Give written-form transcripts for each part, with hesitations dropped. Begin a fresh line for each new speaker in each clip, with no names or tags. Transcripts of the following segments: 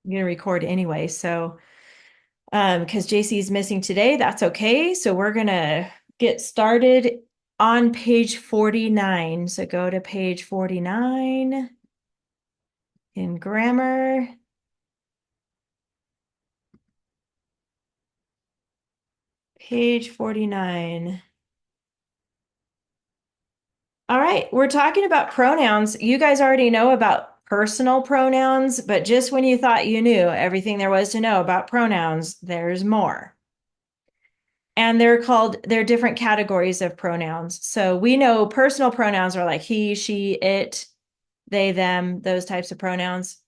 I'm going to record anyway. So, because JC is missing today, that's okay. So we're going to get started on page 49. So go to page 49 in grammar. Page 49. All right, we're talking about pronouns. You guys already know about personal pronouns, but just when you thought you knew everything there was to know about pronouns, there's more. And they're different categories of pronouns. So we know personal pronouns are like he, she, it, they, them, those types of pronouns.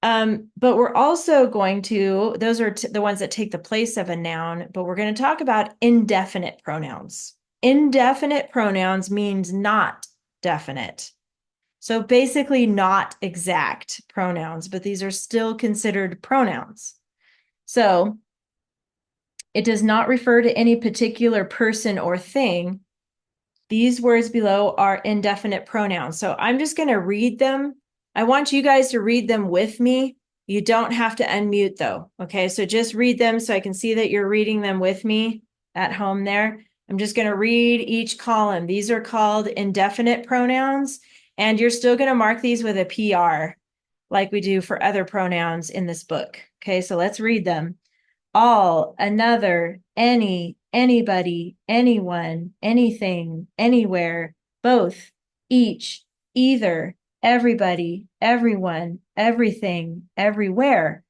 But we're also going to, those are the ones that take the place of a noun, but we're going to talk about indefinite pronouns. Indefinite pronouns means not definite. So basically not exact pronouns, but these are still considered pronouns. So it does not refer to any particular person or thing. These words below are indefinite pronouns. So I'm just going to read them. I want you guys to read them with me. You don't have to unmute though. Okay, so just read them so I can see that you're reading them with me at home there. I'm just going to read each column. These are called indefinite pronouns, and you're still going to mark these with a PR like we do for other pronouns in this book. Okay, so let's read them. All, another, any, anybody, anyone, anything, anywhere, both, each, either, everybody, everyone, everything, everywhere,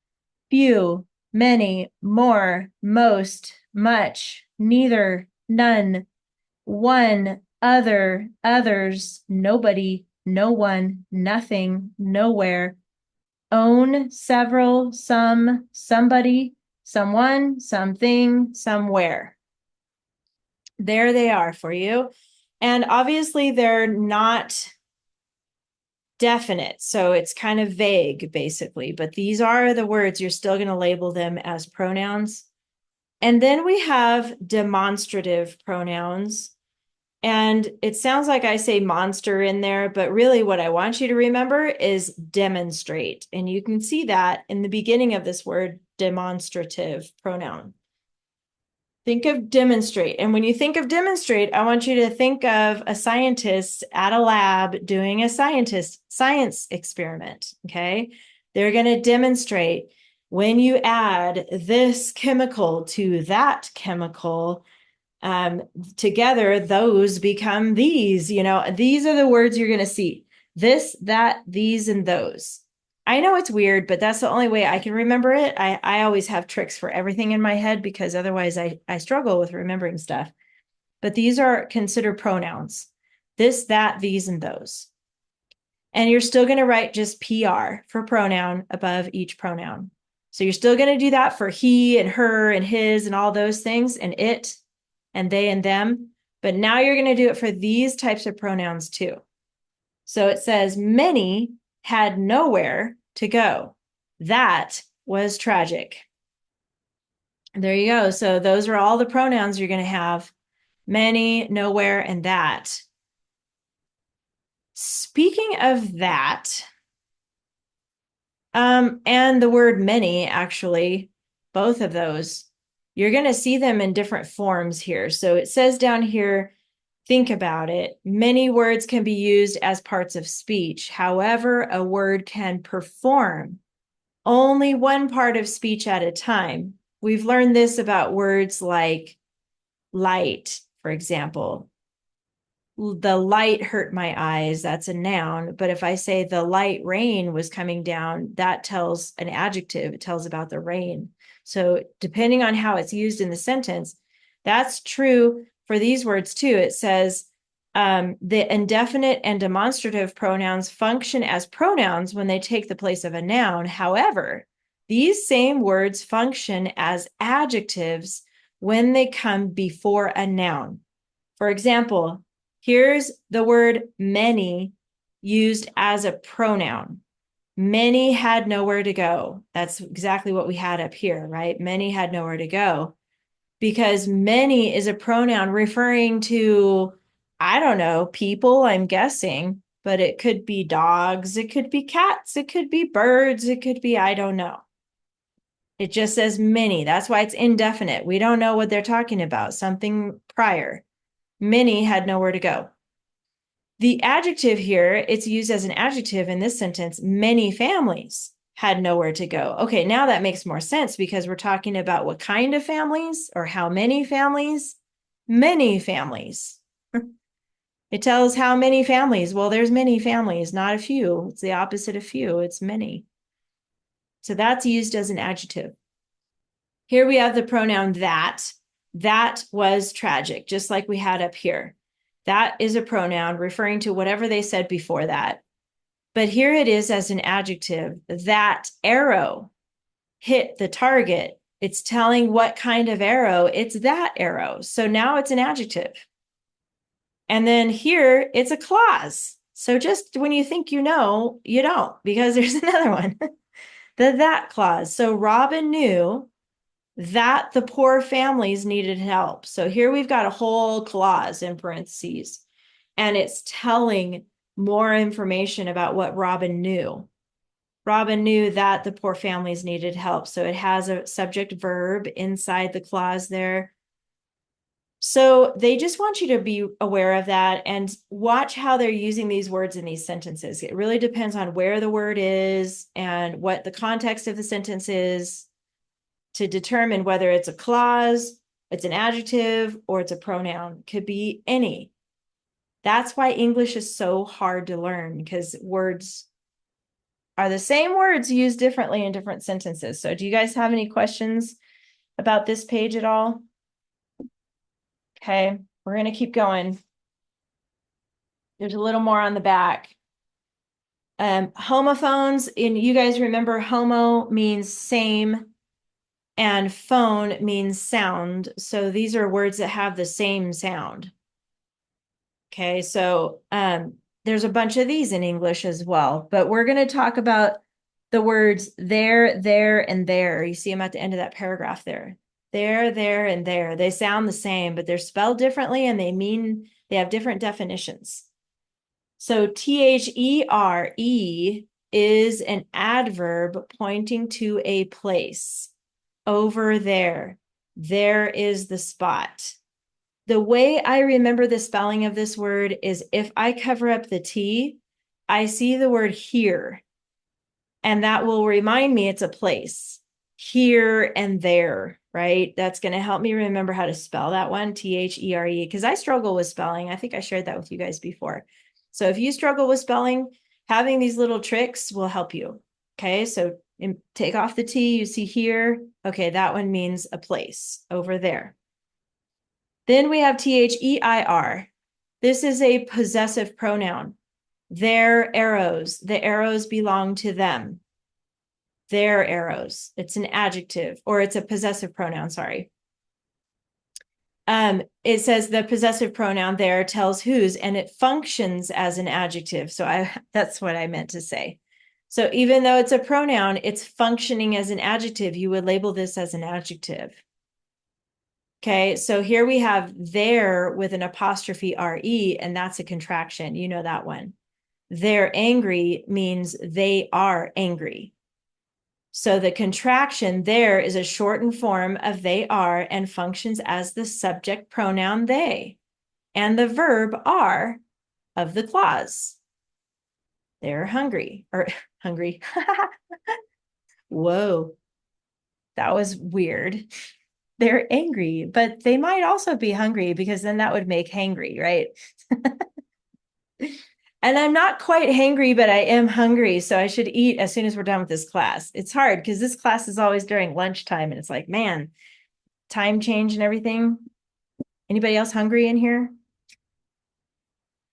few, many, more, most, much, neither, none, one, other, others, nobody, no one, nothing, nowhere, own, several, some, somebody, someone, something, somewhere. There they are for you. And obviously they're not definite, so it's kind of vague basically, but these are the words. You're still going to label them as pronouns. And then we have demonstrative pronouns. And it sounds like I say monster in there, but really what I want you to remember is demonstrate. And you can see that in the beginning of this word, demonstrative pronoun. Think of demonstrate. And when you think of demonstrate, I want you to think of a scientist at a lab doing a science experiment, okay? They're going to demonstrate when you add this chemical to that chemical, together, those become these. These are the words you're going to see. This, that, these, and those. I know it's weird, but that's the only way I can remember it. I always have tricks for everything in my head because otherwise I struggle with remembering stuff. But these are considered pronouns. This, that, these, and those. And you're still going to write just PR for pronoun above each pronoun. So you're still going to do that for he and her and his and all those things and it and they and them. But now you're going to do it for these types of pronouns too. So it says, many had nowhere to go. That was tragic. There you go. So those are all the pronouns you're going to have. Many, nowhere, and that. Speaking of that, and the word many, actually, both of those, you're going to see them in different forms here. So it says down here, think about it. Many words can be used as parts of speech. However, a word can perform only one part of speech at a time. We've learned this about words like light, for example. The light hurt my eyes, that's a noun. But if I say the light rain was coming down, that tells an adjective. It tells about the rain. So depending on how it's used in the sentence, that's true for these words too. It says the indefinite and demonstrative pronouns function as pronouns when they take the place of a noun. However, these same words function as adjectives when they come before a noun. For example, here's the word many used as a pronoun. Many had nowhere to go. That's exactly what we had up here, right? Many had nowhere to go. Because many is a pronoun referring to, I don't know, people, I'm guessing. but it could be dogs, it could be cats, it could be birds, it could be, I don't know. It just says many. That's why it's indefinite. We don't know what they're talking about, something prior. Many had nowhere to go. The adjective here, it's used as an adjective in this sentence. Many families had nowhere to go. Okay, now that makes more sense because we're talking about what kind of families or how many families? Many families. It tells how many families. Well, there's many families, not a few. It's the opposite of few, it's many. So that's used as an adjective. Here we have the pronoun that. That was tragic, just like we had up here. That is a pronoun referring to whatever they said before that. But here it is as an adjective. That arrow hit the target. It's telling what kind of arrow. It's that arrow. So now it's an adjective. And then here it's a clause. So just when you think you know, you don't, because there's another one. The that clause. So Robin knew that the poor families needed help. So here we've got a whole clause in parentheses, and it's telling more information about what Robin knew. Robin knew that the poor families needed help. So it has a subject verb inside the clause there. So they just want you to be aware of that and watch how they're using these words in these sentences. It really depends on where the word is and what the context of the sentence is to determine whether it's a clause, it's an adjective, or it's a pronoun. Could be any. That's why English is so hard to learn, because words are the same words used differently in different sentences. So do you guys have any questions about this page at all? Okay, we're going to keep going. There's a little more on the back. Homophones, and you guys remember homo means same and phone means sound. So these are words that have the same sound. Okay, so there's a bunch of these in English as well, but we're going to talk about the words there, and there. You see them at the end of that paragraph there. There, and there. They sound the same, but they're spelled differently and they have different definitions. So THERE is an adverb pointing to a place. Over there. There is the spot. The way I remember the spelling of this word is if I cover up the T, I see the word here. And that will remind me it's a place. Here and there, right? That's going to help me remember how to spell that one, THERE, because I struggle with spelling. I think I shared that with you guys before. So if you struggle with spelling, having these little tricks will help you. Okay, so take off the T, you see here. Okay, that one means a place over there. Then we have THEIR. This is a possessive pronoun. Their arrows. The arrows belong to them. Their arrows. It's an adjective, or it's a possessive pronoun, sorry. It says the possessive pronoun there tells whose, and it functions as an adjective. So that's what I meant to say. So even though it's a pronoun, it's functioning as an adjective. You would label this as an adjective. Okay, so here we have there with an apostrophe RE, and that's a contraction. You know that one. They're angry means they are angry. So the contraction there is a shortened form of they are and functions as the subject pronoun they and the verb are of the clause. They're hungry or hungry. Whoa, that was weird. They're angry, but they might also be hungry because then that would make hangry, right? And I'm not quite hangry, but I am hungry. So I should eat as soon as we're done with this class. It's hard because this class is always during lunchtime. And it's like, man, time change and everything. Anybody else hungry in here?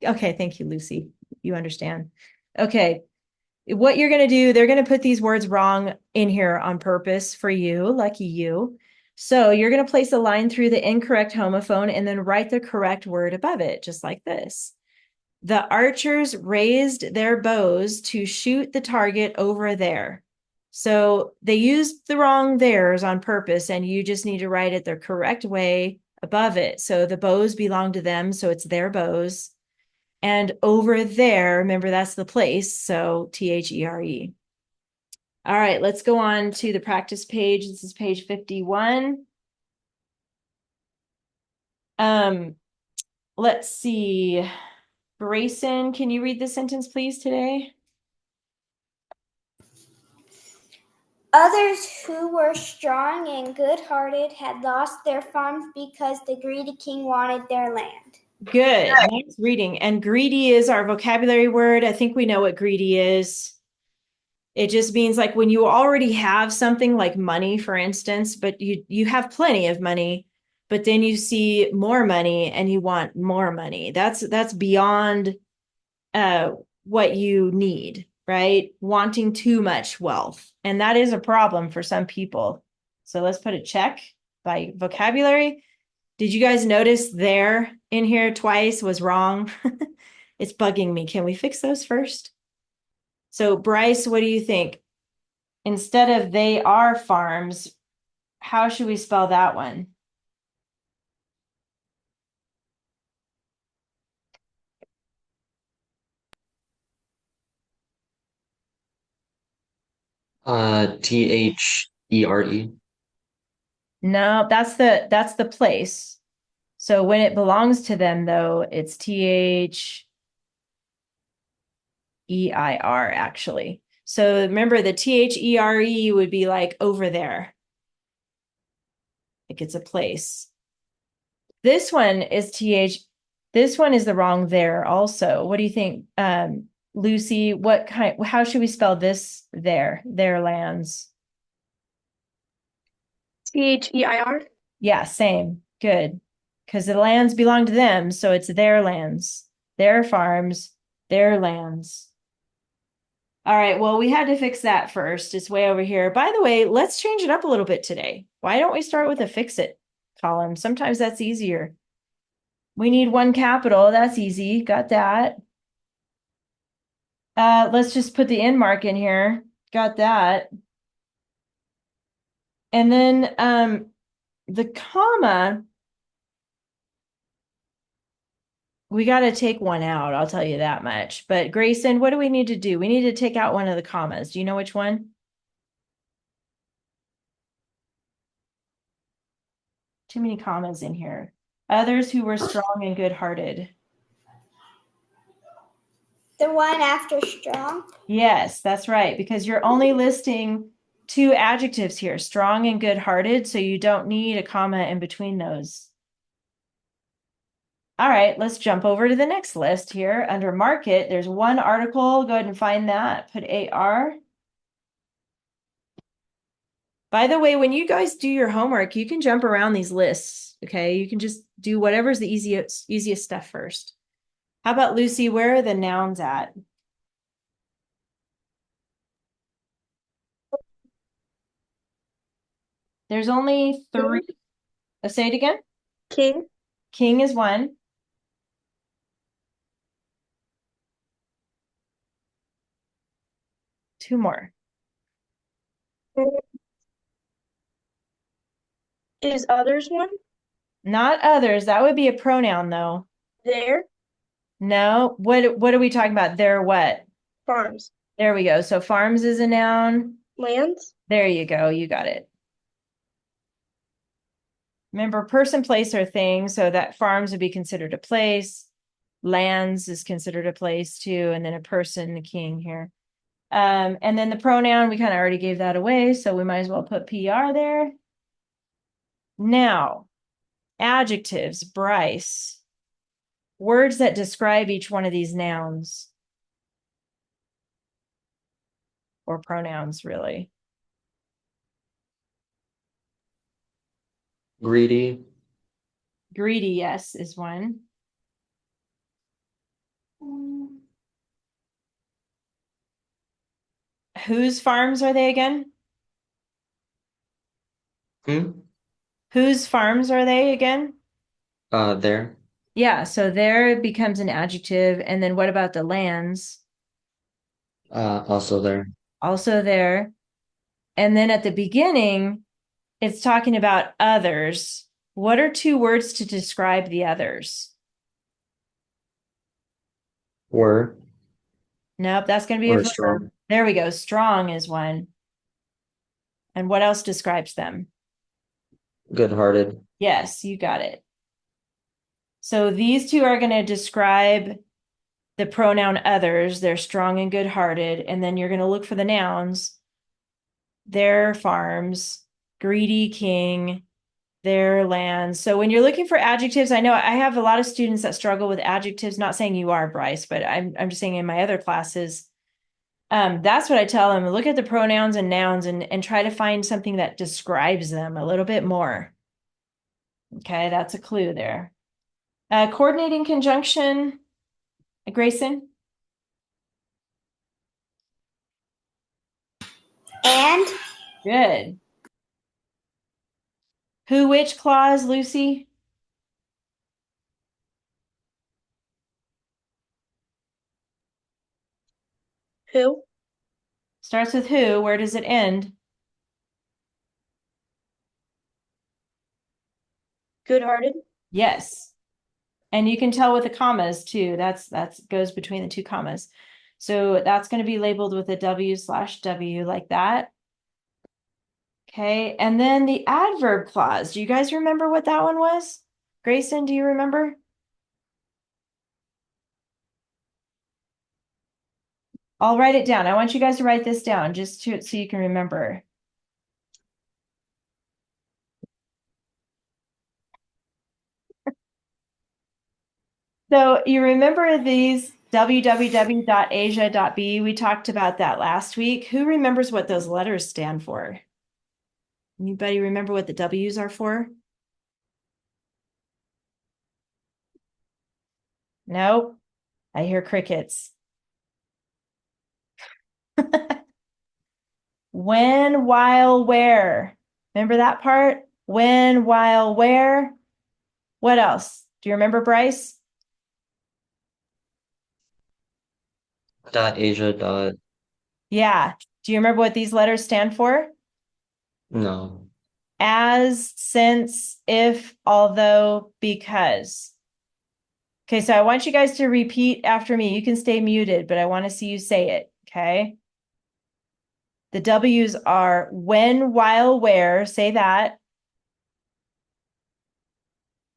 Okay, thank you, Lucy. You understand. Okay, what you're going to do, they're going to put these words wrong in here on purpose for you, lucky you. So you're going to place a line through the incorrect homophone and then write the correct word above it, just like this. The archers raised their bows to shoot the target over there. So they used the wrong theirs on purpose, and you just need to write it the correct way above it. So the bows belong to them, so it's their bows. And over there, remember that's the place, so THERE. All right, let's go on to the practice page. This is page 51. Let's see. Grayson, can you read the sentence, please, today?
Others who were strong and good-hearted had lost their farms because the greedy king wanted their land.
Good. Nice reading. And greedy is our vocabulary word. I think we know what greedy is. It just means like when you already have something like money, for instance, but you have plenty of money, but then you see more money and you want more money. That's beyond what you need, right? Wanting too much wealth. And that is a problem for some people. So let's put a check by vocabulary. Did you guys notice there in here twice was wrong? It's bugging me. Can we fix those first? So Bryce, what do you think? Instead of they are farms, how should we spell that one?
THERE.
No, that's the place. So when it belongs to them, though, it's THEIR actually. So remember the THERE would be like over there. Like it's a place. This one is this one is the wrong there also. What do you think? Lucy, how should we spell this their lands?
THEIR.
Yeah, same. Good. Because the lands belong to them, so it's their lands, their farms, their lands. All right, well, we had to fix that first. It's way over here. By the way, let's change it up a little bit today. Why don't we start with a fix it column? Sometimes that's easier. We need one capital. That's easy. Got that. Let's just put the end mark in here. Got that. And then the comma, we got to take one out, I'll tell you that much. But Grayson, what do we need to do? We need to take out one of the commas. Do you know which one? Too many commas in here. Others who were strong and good-hearted.
The one after strong?
Yes, that's right, because you're only listing two adjectives here, strong and good-hearted, so you don't need a comma in between those. All right, let's jump over to the next list here. Under market, there's one article. Go ahead and find that. Put AR. By the way, when you guys do your homework, you can jump around these lists, okay? You can just do whatever's the easiest stuff first. How about Lucy? Where are the nouns at? There's only three. Say it again.
King.
King is one. Two more.
Is others one?
Not others. That would be a pronoun, though.
There.
No. What are we talking about? They're what?
Farms.
There we go. So farms is a noun.
Lands.
There you go. You got it. Remember, person, place, or thing. So that farms would be considered a place. Lands is considered a place too. And then a person, the king here. And then the pronoun, we kind of already gave that away. So we might as well put PR there. Now, adjectives, Bryce. Words that describe each one of these nouns. Or pronouns, really.
Greedy.
Greedy, yes, is one. Whose farms are they again? Whose farms are they again?
There.
Yeah, so there becomes an adjective. And then what about the lands?
Also there.
Also there. And then at the beginning, it's talking about others. What are two words to describe the others?
Were
Nope, that's going to be a
or
verb.
strong.
There we go. Strong is one. And what else describes them?
Good-hearted.
Yes, you got it. So these two are going to describe the pronoun others. They're strong and good-hearted. And then you're going to look for the nouns. Their farms, greedy king, their lands. So when you're looking for adjectives, I know I have a lot of students that struggle with adjectives. Not saying you are, Bryce, but I'm just saying in my other classes, that's what I tell them. Look at the pronouns and nouns and try to find something that describes them a little bit more. Okay, that's a clue there. Coordinating conjunction, Grayson.
And
Good. Who, which clause, Lucy?
Who?
Starts with who. Where does it end?
Good-hearted.
Yes. And you can tell with the commas too. That's goes between the two commas. So that's going to be labeled with a W/W like that. Okay. And then the adverb clause. Do you guys remember what that one was? Grayson, do you remember? I'll write it down. I want you guys to write this down just so you can remember. So you remember these www.asia.b? We talked about that last week. Who remembers what those letters stand for? Anybody remember what the W's are for? No, I hear crickets. When, while, where. Remember that part? When, while, where. What else? Do you remember, Bryce?
Asia. Dot.
Yeah. Do you remember what these letters stand for?
No.
As, since, if, although, because. Okay, so I want you guys to repeat after me. You can stay muted, but I want to see you say it, okay? The W's are when, while, where. Say that.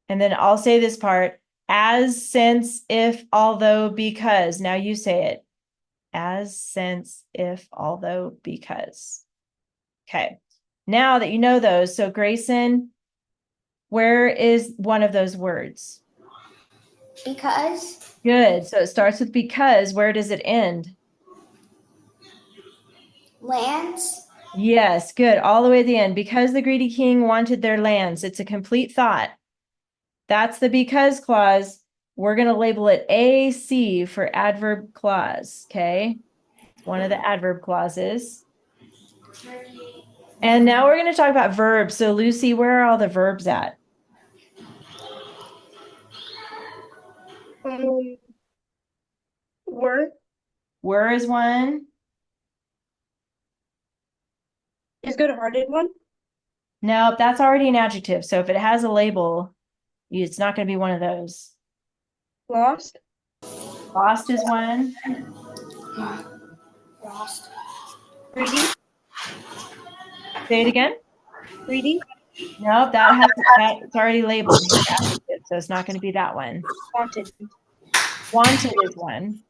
And then I'll say this part. As, since, if, although, because. Now you say it. As, since, if, although, because. Okay. Now that you know those, so Grayson, where is one of those words?
because
Good. So it starts with because. Where does it end?
lands,
Yes, good. All the way to the end. Because the greedy king wanted their lands. It's a complete thought. That's the because clause. We're going to label it AC for adverb clause. Okay. It's one of the adverb clauses. And now we're going to talk about verbs. So, Lucy, where are all the verbs at?
Um, were
Were is one.
is good-hearted one.
Nope, that's already an adjective. So if it has a label, it's not going to be one of those.
Lost.
Lost is one.
lost,
Greedy.
Say it again.
Greedy.
Nope, it's already labeled with adjective, so it's not going to be that one.
Wanted.
Wanted is one.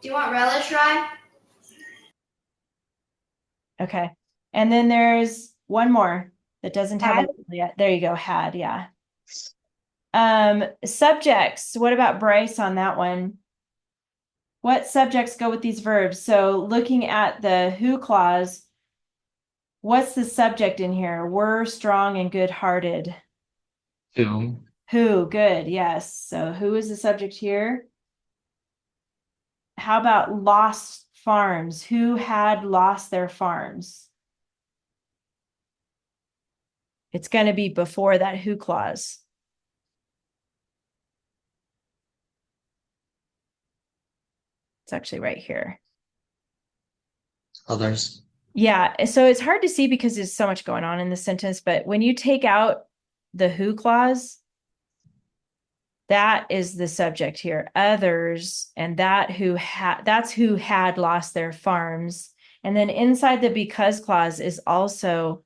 Do you want relish rye?
Okay. And then there's one more that doesn't have a
Had.
label yet. There you go. Had, yeah. Subjects. What about Bryce on that one? What subjects go with these verbs? So looking at the who clause, what's the subject in here? Were, strong, and good-hearted.
Who.
Who, good, yes. So who is the subject here? How about lost farms? Who had lost their farms? It's going to be before that who clause. It's actually right here.
Others.
Yeah, so it's hard to see because there's so much going on in the sentence, but when you take out the who clause, That is the subject here. Others, and that's who had lost their farms. And then inside the because clause is also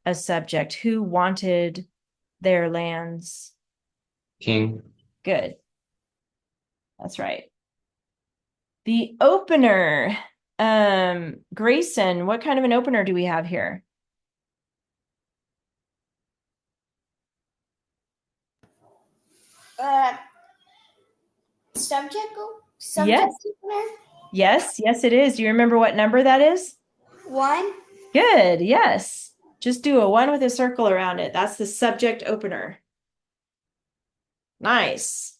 a subject. Who wanted their lands?
King.
Good. That's right. The opener. Grayson, what kind of an opener do we have here?
Uh, subject
Yes.
opener.
Yes, it is. Do you remember what number that is?
1.
Good. Yes. Just do a 1 with a circle around it. That's the subject opener. Nice.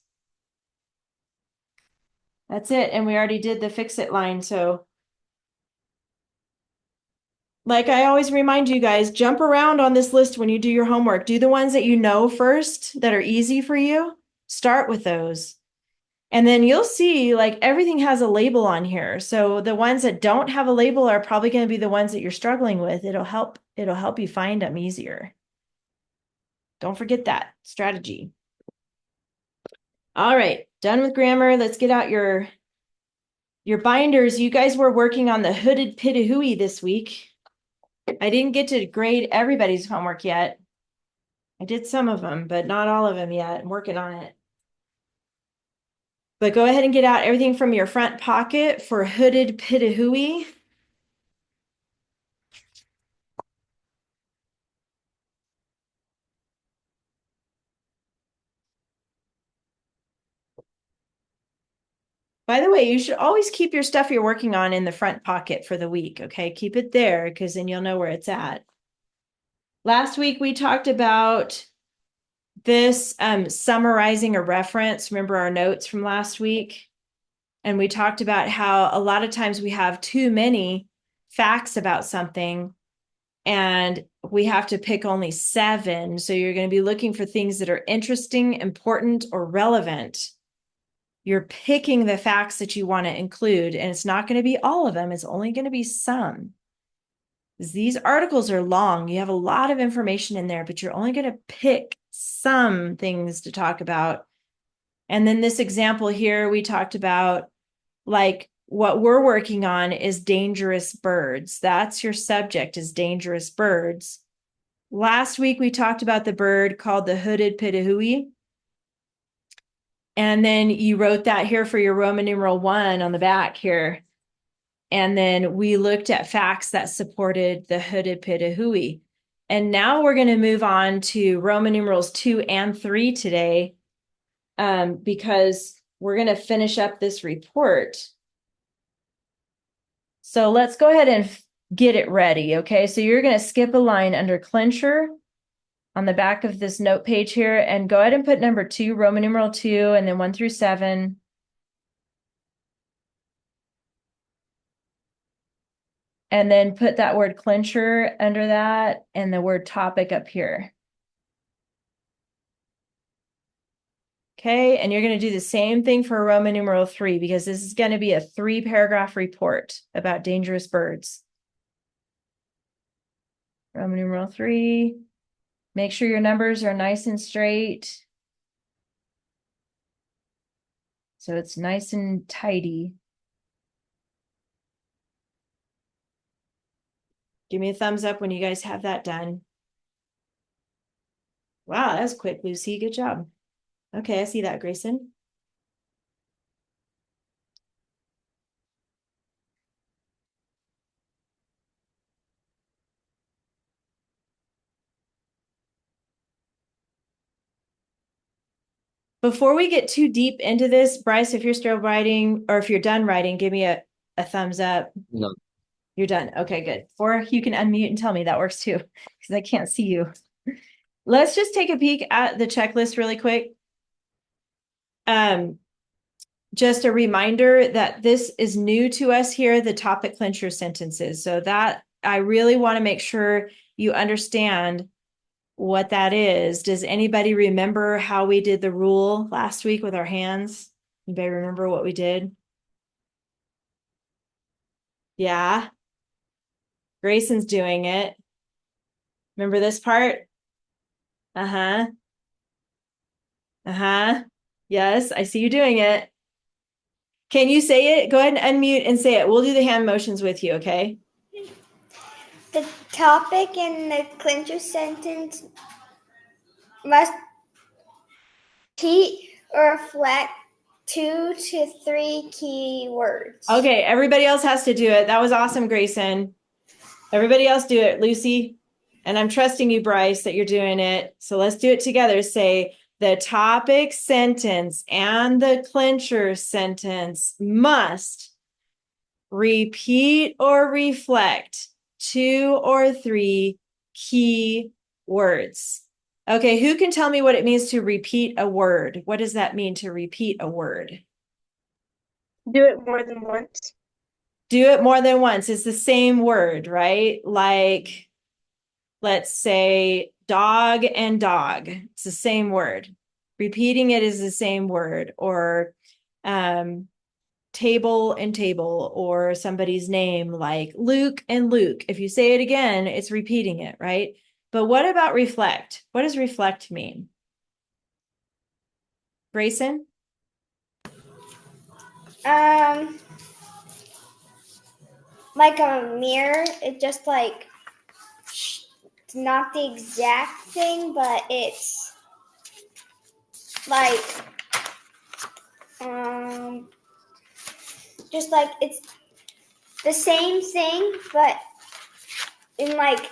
That's it. And we already did the fix it line. So, like I always remind you guys, jump around on this list when you do your homework. Do the ones that you know first that are easy for you. Start with those. And then you'll see like everything has a label on here. So the ones that don't have a label are probably going to be the ones that you're struggling with. It'll help you find them easier. Don't forget that strategy. All right, done with grammar. Let's get out your binders. You guys were working on the hooded pitahooey this week. I didn't get to grade everybody's homework yet. I did some of them, but not all of them yet. I'm working on it. But go ahead and get out everything from your front pocket for hooded pitahooey. By the way, you should always keep your stuff you're working on in the front pocket for the week, okay? Keep it there because then you'll know where it's at. Last week we talked about this summarizing a reference. Remember our notes from last week? And we talked about how a lot of times we have too many facts about something and we have to pick only 7. So you're going to be looking for things that are interesting, important, or relevant. You're picking the facts that you want to include, and it's not going to be all of them. It's only going to be some. These articles are long. You have a lot of information in there, but you're only going to pick some things to talk about. And then this example here, we talked about like what we're working on is dangerous birds. That's your subject, is dangerous birds. Last week, we talked about the bird called the hooded pitahooey. And then you wrote that here for your Roman numeral 1 on the back here. And then we looked at facts that supported the hooded pitahooey. And now we're going to move on to Roman numerals 2 and 3 today, because we're going to finish up this report. So let's go ahead and get it ready, okay? So you're going to skip a line under clincher on the back of this note page here and go ahead and put number 2, Roman numeral 2, and then 1 through 7. And then put that word clincher under that and the word topic up here. Okay, and you're going to do the same thing for Roman numeral 3 because this is going to be a 3-paragraph report about dangerous birds. Roman numeral 3. Make sure your numbers are nice and straight. So it's nice and tidy. Give me a thumbs up when you guys have that done. Wow, that was quick, Lucy. Good job. Okay, I see that, Grayson. Before we get too deep into this, Bryce, if you're still writing or if you're done writing, give me a thumbs up.
No.
You're done. Okay, good. Or you can unmute and tell me that works too, because I can't see you. Let's just take a peek at the checklist really quick. Just a reminder that this is new to us here, the topic clincher sentences. So that I really want to make sure you understand what that is. Does anybody remember how we did the rule last week with our hands? Anybody remember what we did? Yeah. Grayson's doing it. Remember this part? Uh-huh. Uh-huh. Yes, I see you doing it. Can you say it? Go ahead and unmute and say it. We'll do the hand motions with you, okay?
The topic in the clincher sentence must repeat or reflect 2 to 3 key words.
Okay, everybody else has to do it. That was awesome, Grayson. Everybody else do it, Lucy. And I'm trusting you, Bryce, that you're doing it. So let's do it together. Say the topic sentence and the clincher sentence must repeat or reflect 2 or 3 key words. Okay, who can tell me what it means to repeat a word? What does that mean to repeat a word?
Do it more than once.
Do it more than once. It's the same word, right? Like, let's say dog and dog. It's the same word. Repeating it is the same word. Or table and table, or somebody's name like Luke and Luke. If you say it again, it's repeating it, right? But what about reflect? What does reflect mean? Grayson?
Like a mirror, it just like it's not the exact thing, but it's like just like it's the same thing, but in like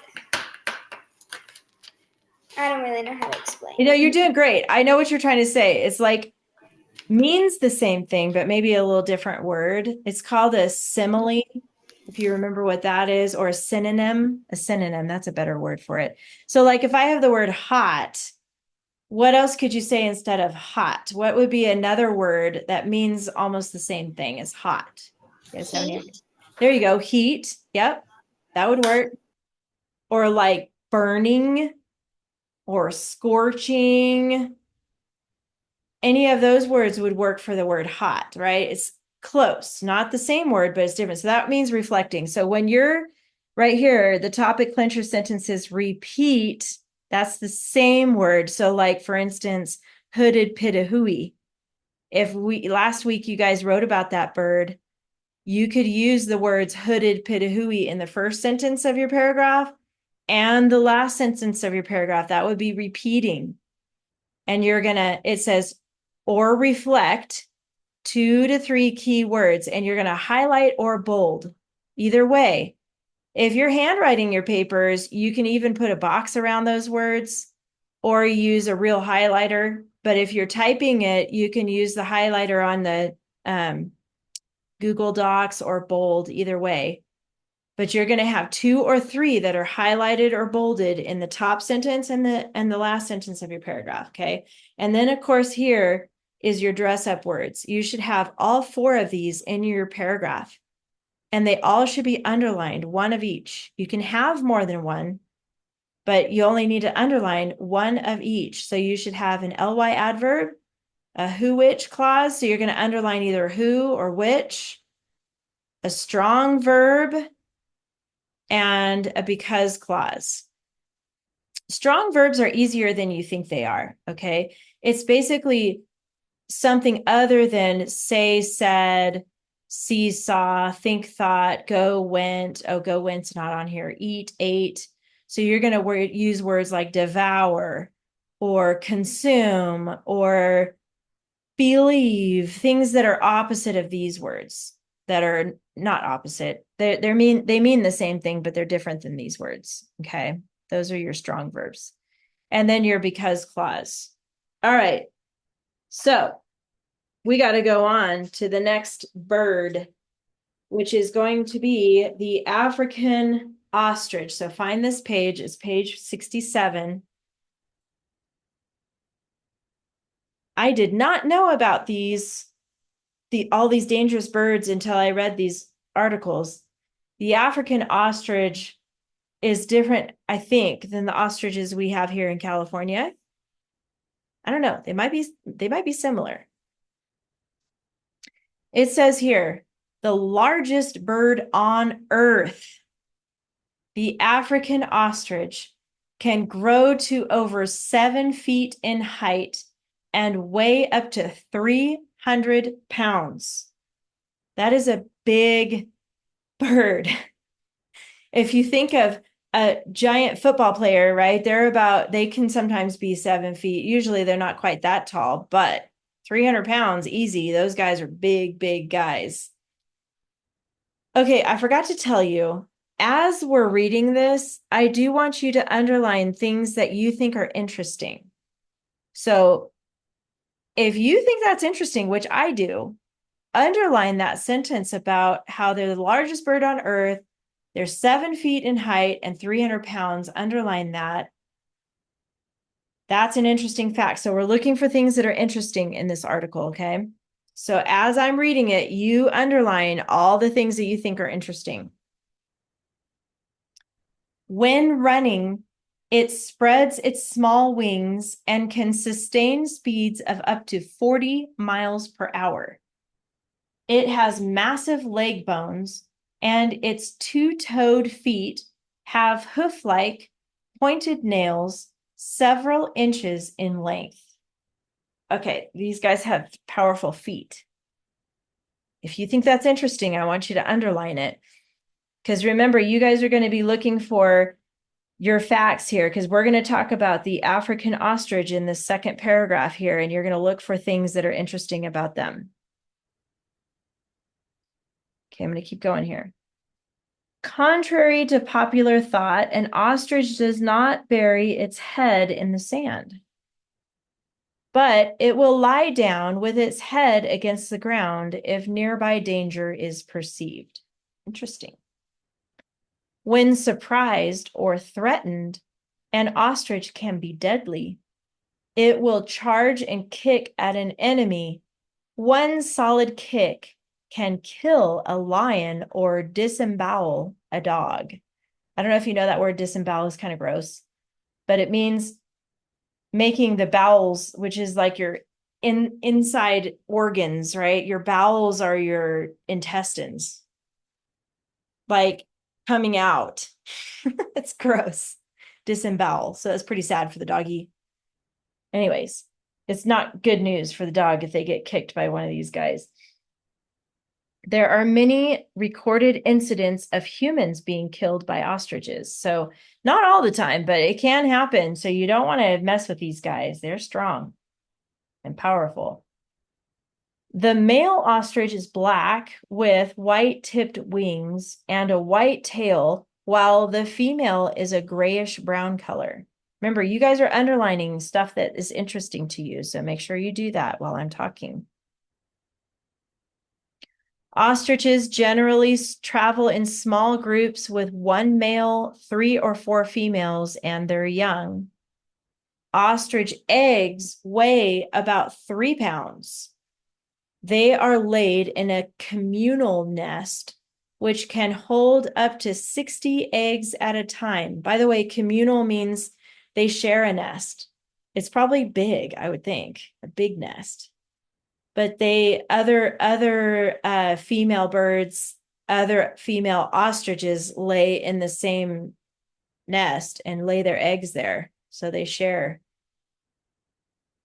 I don't really know how to explain.
You know, you're doing great. I know what you're trying to say. It's like means the same thing, but maybe a little different word. It's called a simile, if you remember what that is, or a synonym. A synonym, that's a better word for it. So like if I have the word hot, what else could you say instead of hot? What would be another word that means almost the same thing as hot? Yes, there you go. Heat. Yep, that would work. Or like burning or scorching. Any of those words would work for the word hot, right? It's close, not the same word, but it's different. So that means reflecting. So when you're right here, the topic clincher sentences repeat, that's the same word. So like, for instance, hooded pitahui. If last week you guys wrote about that bird, you could use the words hooded pitahui in the first sentence of your paragraph and the last sentence of your paragraph. That would be repeating. And it says, or reflect 2 to 3 key words, and you're going to highlight or bold. Either way, if you're handwriting your papers, you can even put a box around those words or use a real highlighter. But if you're typing it, you can use the highlighter on the Google Docs or bold, either way. But you're going to have 2 or 3 that are highlighted or bolded in the top sentence and the last sentence of your paragraph, okay? And then, of course, here is your dress up words. You should have all 4 of these in your paragraph, and they all should be underlined, 1 of each. You can have more than 1, but you only need to underline 1 of each. So you should have an ly adverb, a who which clause. So you're going to underline either who or which, a strong verb, and a because clause. Strong verbs are easier than you think they are, okay? It's basically something other than say, said, see, saw, think, thought, go, went. Oh, go, went's not on here. Eat, ate. So you're going to use words like devour or consume or believe, things that are opposite of these words, that are not opposite. They mean the same thing, but they're different than these words. Okay. Those are your strong verbs. And then your because clause. All right. So we got to go on to the next bird, which is going to be the African ostrich. So find this page. It's page 67. I did not know about all these dangerous birds until I read these articles. The African ostrich is different, I think, than the ostriches we have here in California. I don't know. They might be similar. It says here, the largest bird on earth, the African ostrich, can grow to over 7 feet in height and weigh up to 300 pounds. That is a big bird. If you think of a giant football player, right? They can sometimes be 7 feet. Usually they're not quite that tall, but 300 pounds, easy. Those guys are big, big guys. Okay, I forgot to tell you, as we're reading this, I do want you to underline things that you think are interesting. So if you think that's interesting, which I do, underline that sentence about how they're the largest bird on earth. They're 7 feet in height and 300 pounds. Underline that. That's an interesting fact. So we're looking for things that are interesting in this article, okay? So as I'm reading it, you underline all the things that you think are interesting. When running, it spreads its small wings and can sustain speeds of up to 40 miles per hour. It has massive leg bones, and its two-toed feet have hoof-like pointed nails several inches in length. Okay, these guys have powerful feet. If you think that's interesting, I want you to underline it. Because remember, you guys are going to be looking for your facts here, because we're going to talk about the African ostrich in the second paragraph here, and you're going to look for things that are interesting about them. Okay, I'm going to keep going here. Contrary to popular thought, an ostrich does not bury its head in the sand, but it will lie down with its head against the ground if nearby danger is perceived. Interesting. When surprised or threatened, an ostrich can be deadly. It will charge and kick at an enemy. One solid kick can kill a lion or disembowel a dog. I don't know if you know that word disembowel is kind of gross, but it means making the bowels, which is like your inside organs, right? Your bowels are your intestines, like coming out. It's gross. Disembowel. So that's pretty sad for the doggy. Anyways, it's not good news for the dog if they get kicked by one of these guys. There are many recorded incidents of humans being killed by ostriches. So not all the time, but it can happen. So you don't want to mess with these guys. They're strong and powerful. The male ostrich is black with white tipped wings and a white tail, while the female is a grayish brown color. Remember, you guys are underlining stuff that is interesting to you, so make sure you do that while I'm talking. Ostriches generally travel in small groups with one male, 3 or 4 females, and their young. Ostrich eggs weigh about 3 pounds. They are laid in a communal nest, which can hold up to 60 eggs at a time. By the way, communal means they share a nest. It's probably big, I would think, a big nest. But other female birds, other female ostriches lay in the same nest and lay their eggs there, so they share.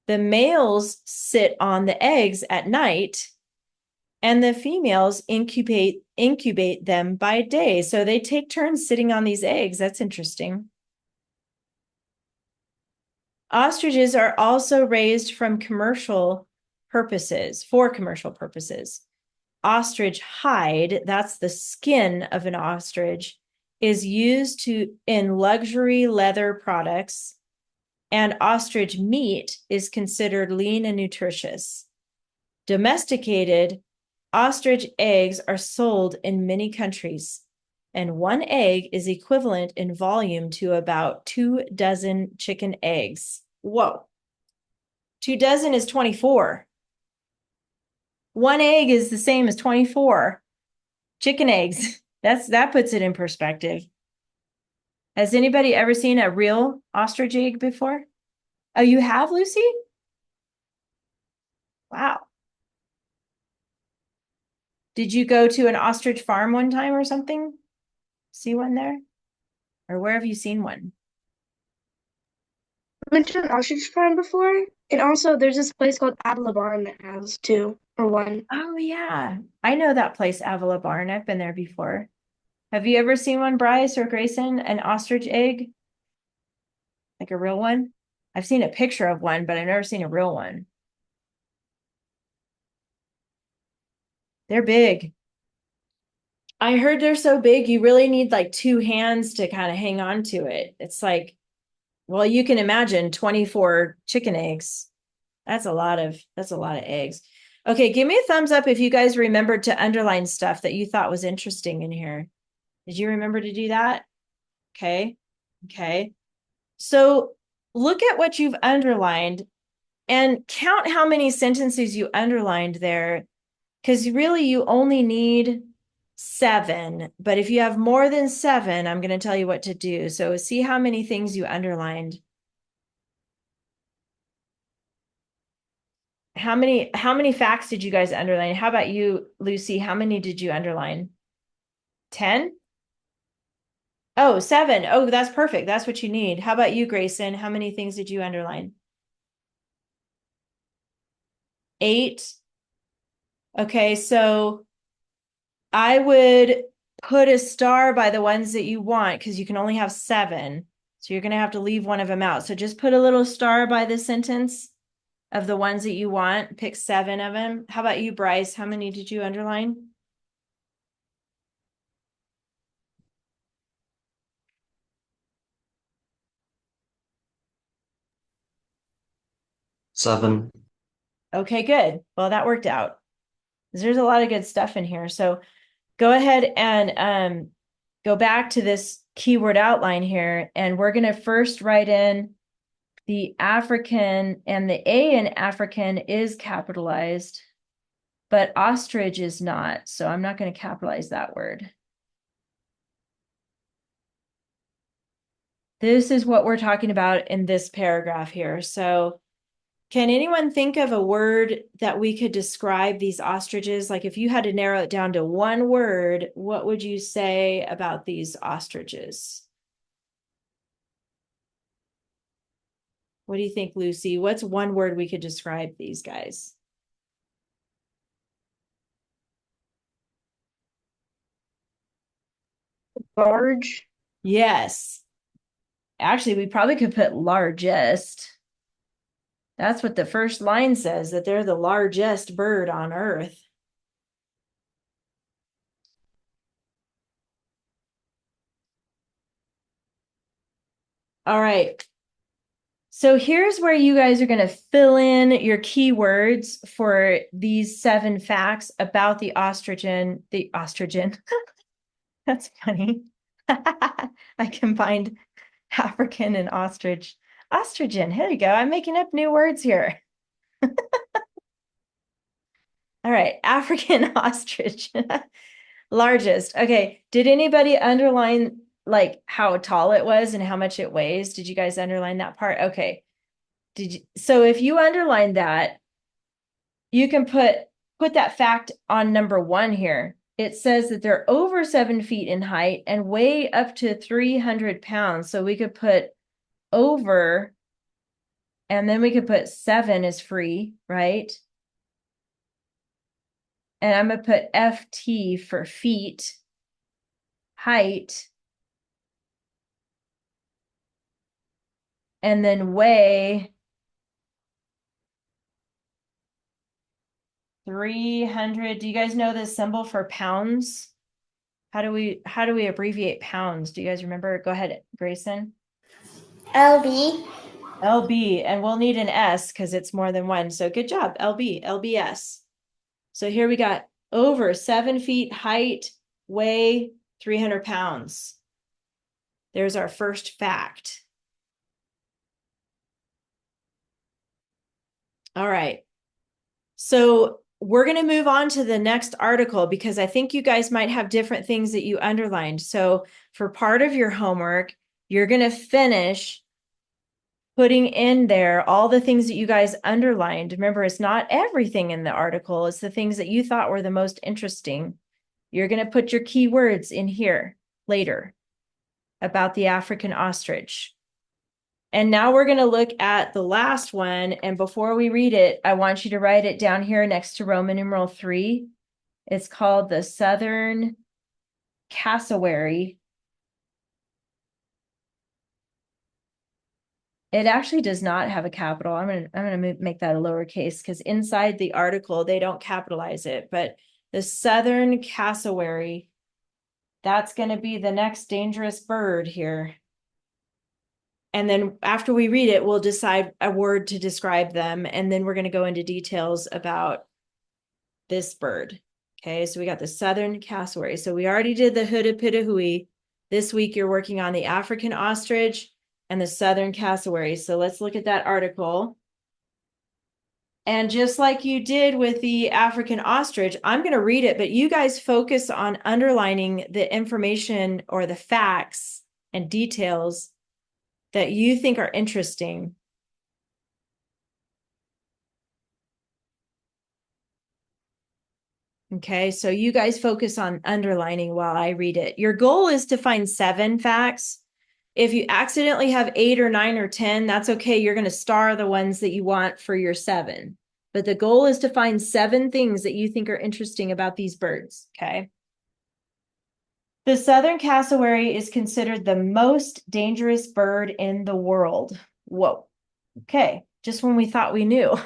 The males sit on the eggs at night, and the females incubate them by day. So they take turns sitting on these eggs. That's interesting. Ostriches are also raised for commercial purposes. Ostrich hide, that's the skin of an ostrich, is used in luxury leather products, and ostrich meat is considered lean and nutritious. Domesticated, ostrich eggs are sold in many countries, and one egg is equivalent in volume to about 2 dozen chicken eggs. Whoa. 2 dozen is 24. One egg is the same as 24 chicken eggs. That puts it in perspective. Has anybody ever seen a real ostrich egg before? Oh, you have, Lucy? Wow. Did you go to an ostrich farm one time or something? See one there? Or where have you seen one?
been to an ostrich farm before, and also there's this place called Adela Barn that has two or one.
Oh yeah. I know that place, Avila Barn. I've been there before. Have you ever seen one, Bryce or Grayson? An ostrich egg? Like a real one? I've seen a picture of one, but I've never seen a real one. They're big. I heard they're so big, you really need like two hands to kind of hang on to it. It's like, well, you can imagine 24 chicken eggs. That's a lot of eggs. Okay, give me a thumbs up if you guys remembered to underline stuff that you thought was interesting in here. Did you remember to do that? Okay. Okay. So look at what you've underlined and count how many sentences you underlined there, because really you only need 7. But if you have more than 7, I'm going to tell you what to do. So see how many things you underlined. How many facts did you guys underline? How about you, Lucy? How many did you underline? 10? Oh, 7. Oh, that's perfect. That's what you need. How about you, Grayson? How many things did you underline? 8. Okay, so I would put a star by the ones that you want because you can only have 7. So you're going to have to leave one of them out. So just put a little star by the sentence of the ones that you want. Pick 7 of them. How about you, Bryce? How many did you underline?
7.
Okay, good. Well, that worked out. There's a lot of good stuff in here. So go ahead and go back to this keyword outline here. And we're going to first write in the African, and the A in African is capitalized, but ostrich is not. So I'm not going to capitalize that word. This is what we're talking about in this paragraph here. So can anyone think of a word that we could describe these ostriches? Like if you had to narrow it down to one word, what would you say about these ostriches? What do you think, Lucy? What's one word we could describe these guys?
Large.
Yes. Actually, we probably could put largest. That's what the first line says, that they're the largest bird on earth. All right. So here's where you guys are going to fill in your keywords for these 7 facts about the ostrichen. The ostrichen. That's funny. I combined African and ostrich. Ostrichen. Here you go. I'm making up new words here. All right. African ostrich. Largest. Okay. Did anybody underline like how tall it was and how much it weighs? Did you guys underline that part? Okay. So if you underline that, you can put that fact on number 1 here. It says that they're over 7 feet in height and weigh up to 300 pounds. So we could put over, and then we could put 7 is free, right? And I'm going to put FT for feet, height, and then weigh 300. Do you guys know the symbol for pounds? How do we abbreviate pounds? Do you guys remember? Go ahead, Grayson.
LB.
LB, and we'll need an S because it's more than 1. So good job, LB, LBS. So here we got over 7 feet height, weigh 300 pounds. There's our first fact. All right. So we're going to move on to the next article because I think you guys might have different things that you underlined. So for part of your homework, you're going to finish putting in there all the things that you guys underlined. Remember, it's not everything in the article. It's the things that you thought were the most interesting. You're going to put your keywords in here later about the African ostrich. And now we're going to look at the last one. And before we read it, I want you to write it down here next to Roman numeral 3. It's called the Southern Cassowary. It actually does not have a capital. I'm gonna make that a lowercase because inside the article they don't capitalize it. But the Southern Cassowary, that's going to be the next dangerous bird here. And then after we read it, we'll decide a word to describe them. And then we're going to go into details about this bird. Okay, so we got the Southern Cassowary. So we already did the hooded pitahui. This week you're working on the African ostrich and the Southern Cassowary. So let's look at that article. And just like you did with the African ostrich, I'm going to read it, but you guys focus on underlining the information or the facts and details that you think are interesting. Okay, so you guys focus on underlining while I read it. Your goal is to find 7 facts. If you accidentally have 8 or 9 or 10, that's okay. You're going to star the ones that you want for your 7. But the goal is to find 7 things that you think are interesting about these birds, okay? The Southern Cassowary is considered the most dangerous bird in the world. Whoa. Okay, just when we thought we knew.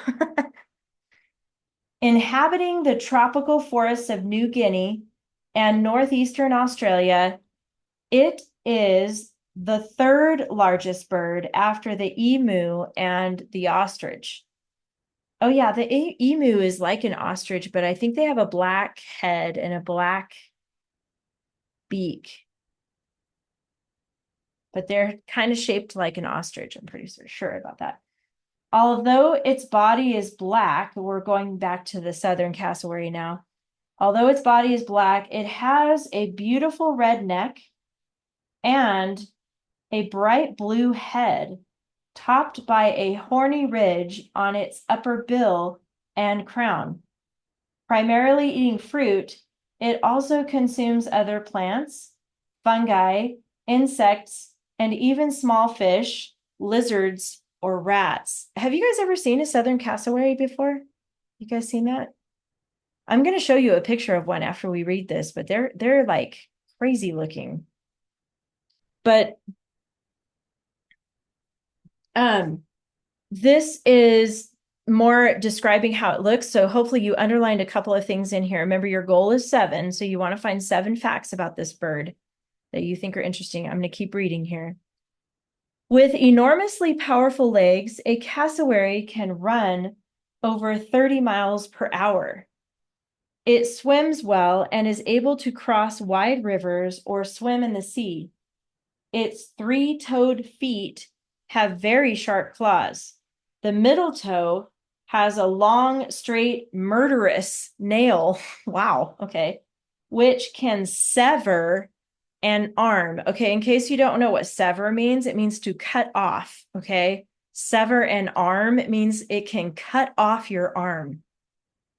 Inhabiting the tropical forests of New Guinea and northeastern Australia, it is the 3rd largest bird after the emu and the ostrich. Oh yeah, the emu is like an ostrich, but I think they have a black head and a black beak. But they're kind of shaped like an ostrich. I'm pretty sure about that. Although its body is black, we're going back to the Southern Cassowary now. Although its body is black, it has a beautiful red neck and a bright blue head, topped by a horny ridge on its upper bill and crown. Primarily eating fruit, it also consumes other plants, fungi, insects, and even small fish, lizards, or rats. Have you guys ever seen a Southern cassowary before? You guys seen that? I'm going to show you a picture of one after we read this, but they're like crazy looking. But this is more describing how it looks. So hopefully you underlined a couple of things in here. Remember, your goal is 7. So you want to find 7 facts about this bird that you think are interesting. I'm going to keep reading here. With enormously powerful legs, a cassowary can run over 30 miles per hour. It swims well and is able to cross wide rivers or swim in the sea. Its 3-toed feet have very sharp claws. The middle toe has a long, straight, murderous nail. Wow, okay. Which can sever an arm. Okay, in case you don't know what sever means, it means to cut off, okay? Sever an arm means it can cut off your arm.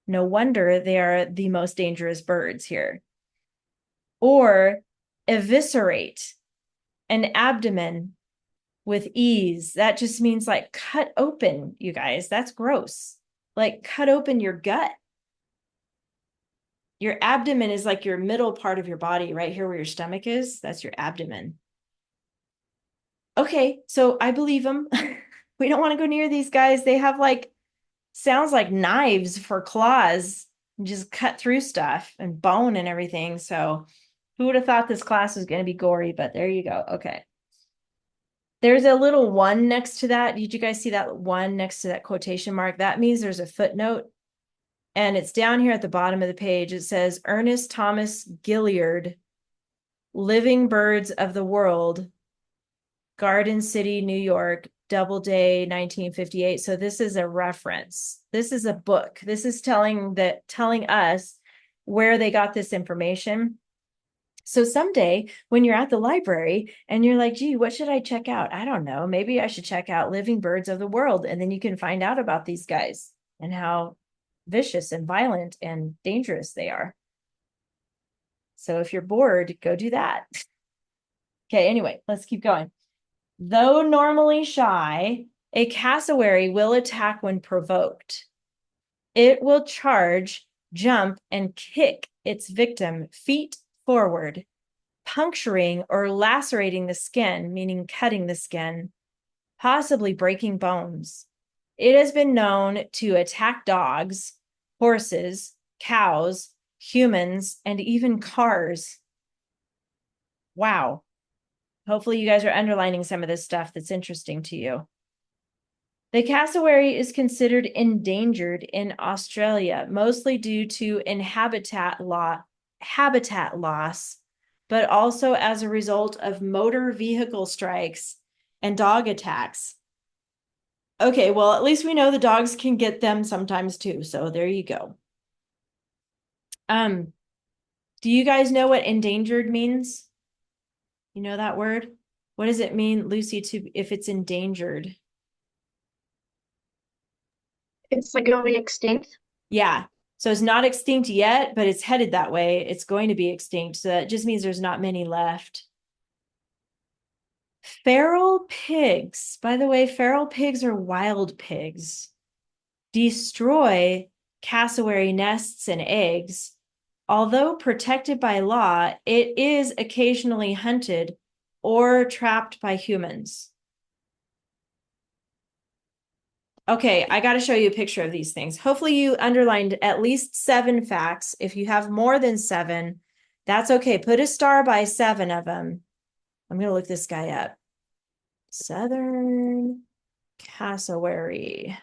No wonder they are the most dangerous birds here. Or eviscerate an abdomen with ease. That just means like cut open, you guys. That's gross. Like cut open your gut. Your abdomen is like your middle part of your body, right here where your stomach is. That's your abdomen. Okay, so I believe them. We don't want to go near these guys. They have like, sounds like knives for claws. Just cut through stuff and bone and everything. So who would have thought this class was going to be gory, but there you go. Okay. There's a little 1 next to that. Did you guys see that 1 next to that quotation mark? That means there's a footnote. And it's down here at the bottom of the page. It says, Ernest Thomas Gilliard, Living Birds of the World, Garden City, New York, Doubleday, 1958. So this is a reference. This is a book. This is telling us where they got this information. So someday when you're at the library and you're like, gee, what should I check out? I don't know. Maybe I should check out Living Birds of the World. And then you can find out about these guys and how vicious and violent and dangerous they are. So if you're bored, go do that. Okay, anyway, let's keep going. Though normally shy, a cassowary will attack when provoked. It will charge, jump, and kick its victim feet forward, puncturing or lacerating the skin, meaning cutting the skin, possibly breaking bones. It has been known to attack dogs, horses, cows, humans, and even cars. Wow. Hopefully, you guys are underlining some of this stuff that's interesting to you. The cassowary is considered endangered in Australia, mostly due to habitat loss, but also as a result of motor vehicle strikes and dog attacks. Okay, well, at least we know the dogs can get them sometimes too, so there you go. Do you guys know what endangered means? You know that word? What does it mean, Lucy, if it's endangered?
It's like going extinct.
Yeah. So it's not extinct yet, but it's headed that way. It's going to be extinct. So that just means there's not many left. Feral pigs. By the way, feral pigs are wild pigs. Destroy cassowary nests and eggs. Although protected by law, it is occasionally hunted or trapped by humans. Okay, I got to show you a picture of these things. Hopefully you underlined at least 7 facts. If you have more than 7, that's okay. Put a star by 7 of them. I'm going to look this guy up. Southern cassowary.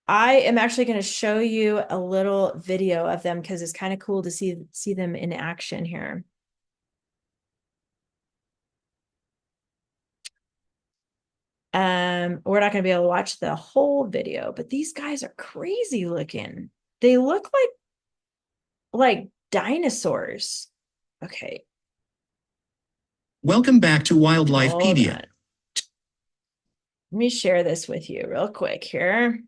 I am actually going to show you a little video of them because it's kind of cool to see them in action here. We're not going to be able to watch the whole video, but these guys are crazy looking. They look like dinosaurs. Okay.
Welcome back to Wildlifepedia.
Let me share this with you real quick here.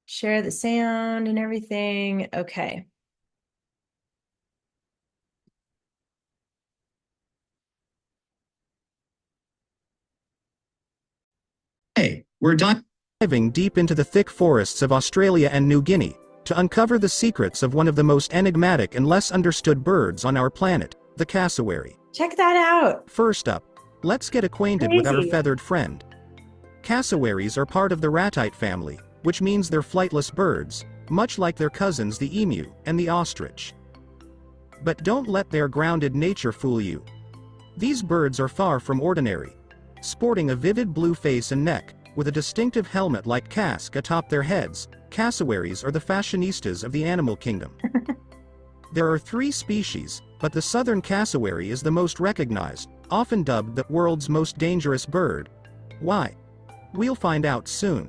Share the sound and everything. Okay.
Hey, we're diving deep into the thick forests of Australia and New Guinea to uncover the secrets of one of the most enigmatic and less understood birds on our planet, the cassowary.
Check that out.
First up, let's get acquainted with our feathered friend. Cassowaries are part of the ratite family, which means they're flightless birds, much like their cousins the emu and the ostrich. But don't let their grounded nature fool you. These birds are far from ordinary. Sporting a vivid blue face and neck, with a distinctive helmet-like casque atop their heads, cassowaries are the fashionistas of the animal kingdom. There are 3 species, but the southern cassowary is the most recognized, often dubbed the world's most dangerous bird. Why? We'll find out soon.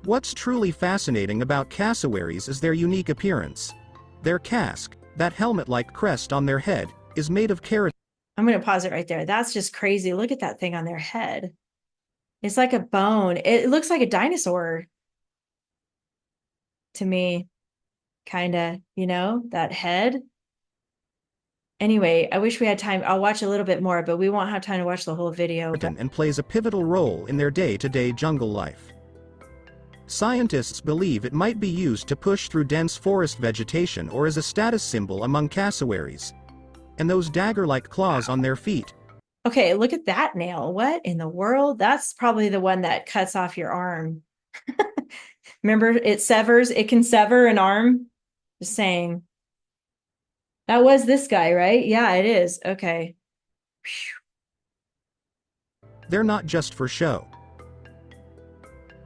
What's truly fascinating about cassowaries is their unique appearance. Their casque, that helmet-like crest on their head, is made of keratin.
I'm going to pause it right there. That's just crazy. Look at that thing on their head. It's like a bone. It looks like a dinosaur to me, kind of, that head. Anyway, I wish we had time. I'll watch a little bit more, but we won't have time to watch the whole video.
And plays a pivotal role in their day-to-day jungle life. Scientists believe it might be used to push through dense forest vegetation or as a status symbol among cassowaries. And those dagger-like claws on their feet.
Okay, look at that nail. What in the world? That's probably the one that cuts off your arm. Remember, it can sever an arm. Just saying. That was this guy, right? Yeah, it is. Okay.
They're not just for show.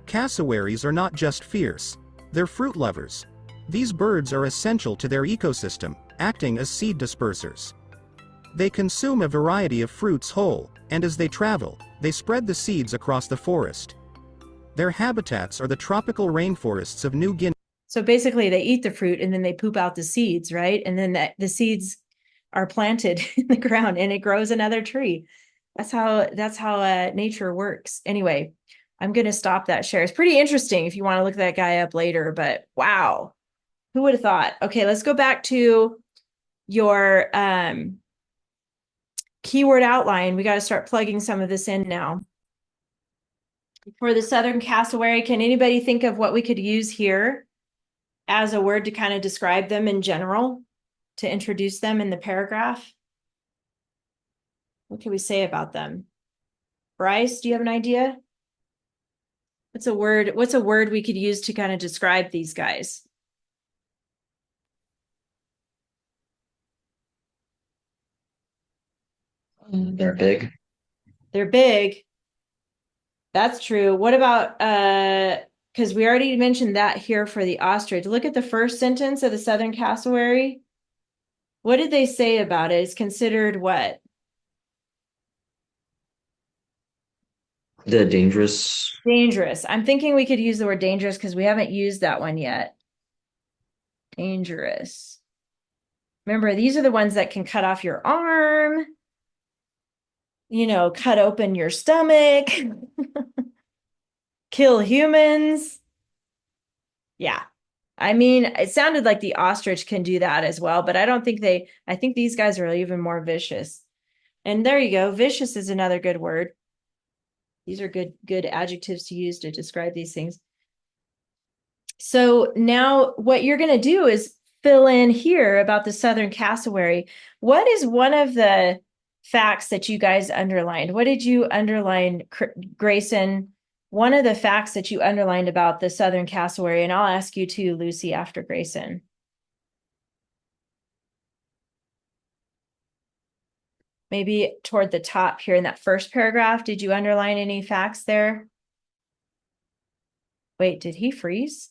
Cassowaries are not just fierce. They're fruit lovers. These birds are essential to their ecosystem, acting as seed dispersers. They consume a variety of fruits whole, and as they travel, they spread the seeds across the forest. Their habitats are the tropical rainforests of New Guinea.
So basically they eat the fruit and then they poop out the seeds, right? And then the seeds are planted in the ground and it grows another tree. That's how nature works. Anyway, I'm going to stop that share. It's pretty interesting if you want to look that guy up later, but wow. Who would have thought? Okay, let's go back to your keyword outline. We got to start plugging some of this in now. For the southern cassowary, can anybody think of what we could use here as a word to kind of describe them in general, to introduce them in the paragraph? What can we say about them? Bryce, do you have an idea? What's a word we could use to kind of describe these guys?
They're big.
They're big. That's true. What about because we already mentioned that here for the ostrich. Look at the first sentence of the southern cassowary. What did they say about it? It's considered what?
The dangerous.
Dangerous. I'm thinking we could use the word dangerous because we haven't used that one yet. Dangerous. Remember, these are the ones that can cut off your arm, cut open your stomach, kill humans. Yeah. I mean, it sounded like the ostrich can do that as well, but I don't think I think these guys are even more vicious. And there you go. Vicious is another good word. These are good adjectives to use to describe these things. So now what you're going to do is fill in here about the southern cassowary. What is one of the facts that you guys underlined? What did you underline, Grayson? One of the facts that you underlined about the southern cassowary, and I'll ask you too, Lucy, after Grayson. Maybe toward the top here in that first paragraph, did you underline any facts there? Wait, did he freeze?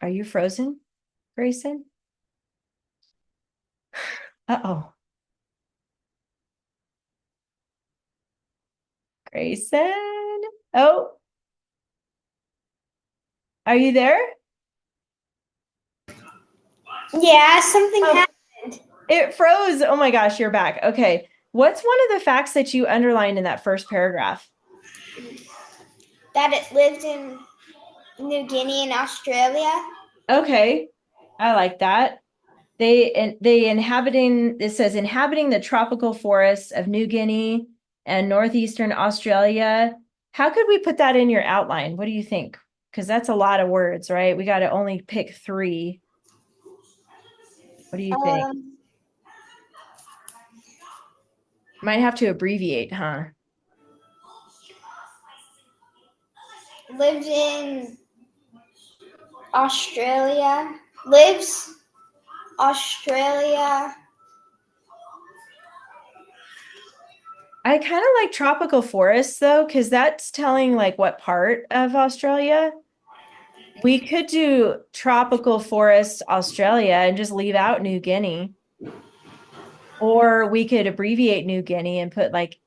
Are you frozen, Grayson? Uh-oh. Grayson? Oh, are you there?
Yeah, something
Oh,
happened.
it froze. Oh my gosh, you're back. Okay. What's one of the facts that you underlined in that first paragraph?
That it lived in New Guinea and Australia.
Okay. I like that. It says inhabiting the tropical forests of New Guinea and northeastern Australia. How could we put that in your outline? What do you think? Because that's a lot of words, right? We got to only pick 3. What do you think? Might have to abbreviate, huh?
Lived in Australia. Lives Australia.
I kind of like tropical forests though, because that's telling like what part of Australia. We could do tropical forest Australia and just leave out New Guinea. Or we could abbreviate New Guinea and put like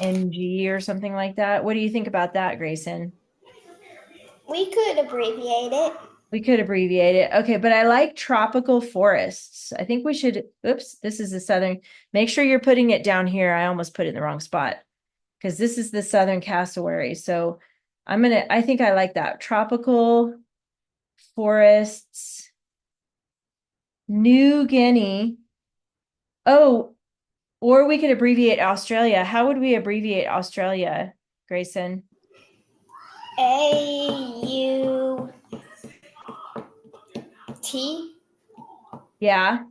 NG or something like that. What do you think about that, Grayson?
We could abbreviate it.
We could abbreviate it. Okay, but I like tropical forests. I think we should, oops, this is the southern. Make sure you're putting it down here. I almost put it in the wrong spot because this is the southern cassowary. So I think I like that. Tropical forests, New Guinea. Oh, or we could abbreviate Australia. How would we abbreviate Australia, Grayson?
AUT.
Yeah.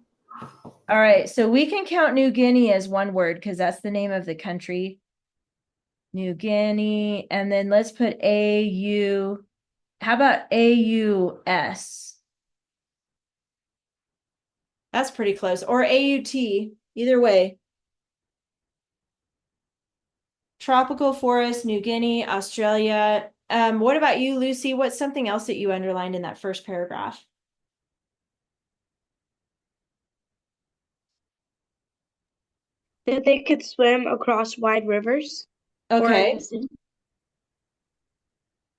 All right. So we can count New Guinea as one word because that's the name of the country. New Guinea. And then let's put AU. How about AUS? That's pretty close. Or AUT. Either way. Tropical forest, New Guinea, Australia. What about you, Lucy? What's something else that you underlined in that first paragraph?
That they could swim across wide rivers.
Okay.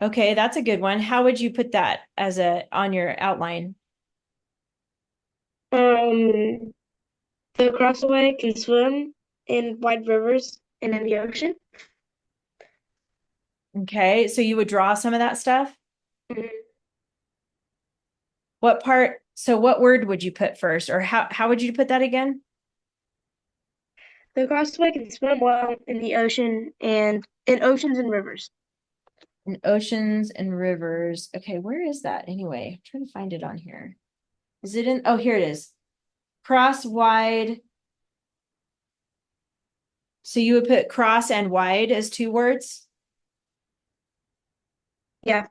Okay, that's a good one. How would you put that as on your outline?
The crossaway can swim in wide rivers and in the ocean.
Okay, so you would draw some of that stuff?
Mhm.
What part? So what word would you put first? Or how would you put that again?
The cassowary can swim well in the ocean and in oceans and rivers.
In oceans and rivers. Okay, where is that anyway? I'm trying to find it on here. Is it in? Oh, here it is. Cross, wide. So you would put cross and wide as two words?
Yeah.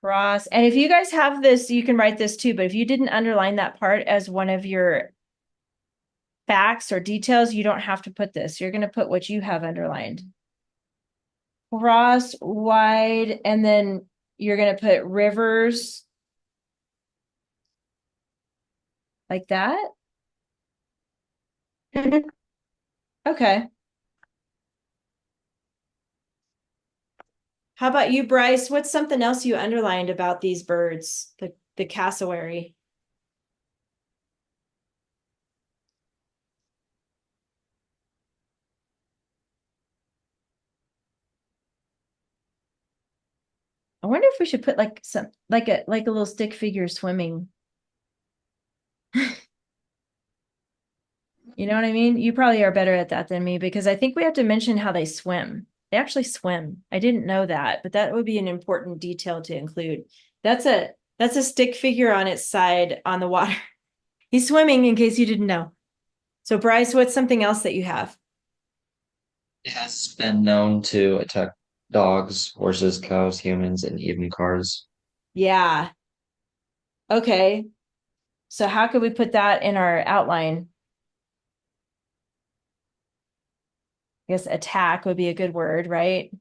Cross. And if you guys have this, you can write this too, but if you didn't underline that part as one of your facts or details, you don't have to put this. You're going to put what you have underlined. Cross, wide, and then you're going to put rivers like that.
Mhm.
Okay. How about you, Bryce? What's something else you underlined about these birds, the cassowary? I wonder if we should put like some like a little stick figure swimming. You know what I mean? You probably are better at that than me because I think we have to mention how they swim. They actually swim. I didn't know that, but that would be an important detail to include. That's a stick figure on its side on the water. He's swimming in case you didn't know. So Bryce, what's something else that you have?
It has been known to attack dogs, horses, cows, humans, and even cars.
Yeah. Okay. So how could we put that in our outline? I guess attack would be a good word, right?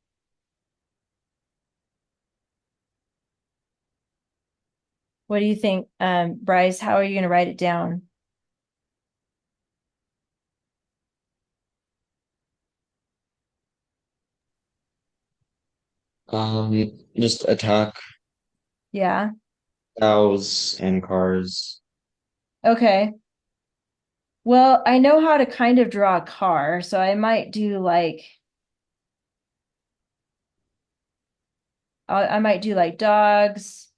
What do you think, Bryce? How are you going to write it down?
Just attack
Yeah.
cows and cars.
Okay. Well, I know how to kind of draw a car, so I might do like I might do like dogs,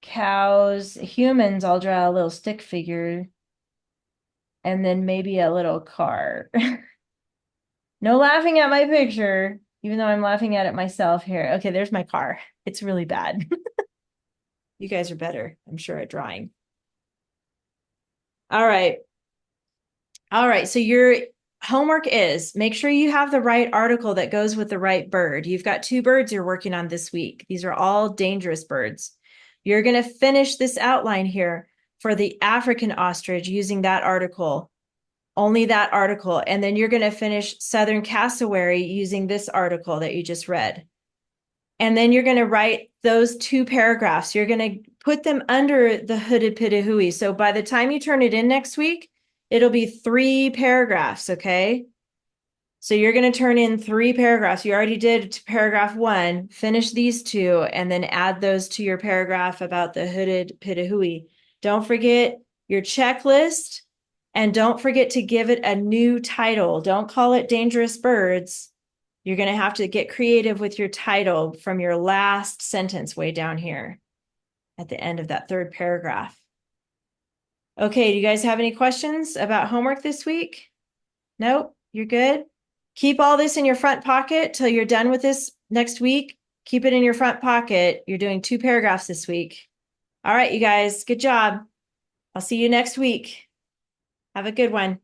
cows, humans. I'll draw a little stick figure, and then maybe a little car. No laughing at my picture, even though I'm laughing at it myself here. Okay, there's my car. It's really bad. You guys are better, I'm sure, at drawing. All right. All right. So your homework is make sure you have the right article that goes with the right bird. You've got two birds you're working on this week. These are all dangerous birds. You're going to finish this outline here for the African ostrich using that article, only that article. And then you're going to finish Southern cassowary using this article that you just read. And then you're going to write those two paragraphs. You're going to put them under the hooded pitahui. So by the time you turn it in next week, it'll be 3 paragraphs, okay? So you're going to turn in 3 paragraphs. You already did paragraph 1. Finish these 2 and then add those to your paragraph about the hooded pitahui. Don't forget your checklist and don't forget to give it a new title. Don't call it Dangerous Birds. You're going to have to get creative with your title from your last sentence way down here at the end of that 3rd paragraph. Okay, do you guys have any questions about homework this week? Nope, you're good. Keep all this in your front pocket till you're done with this next week. Keep it in your front pocket. You're doing 2 paragraphs this week. All right, you guys, good job. I'll see you next week. Have a good one.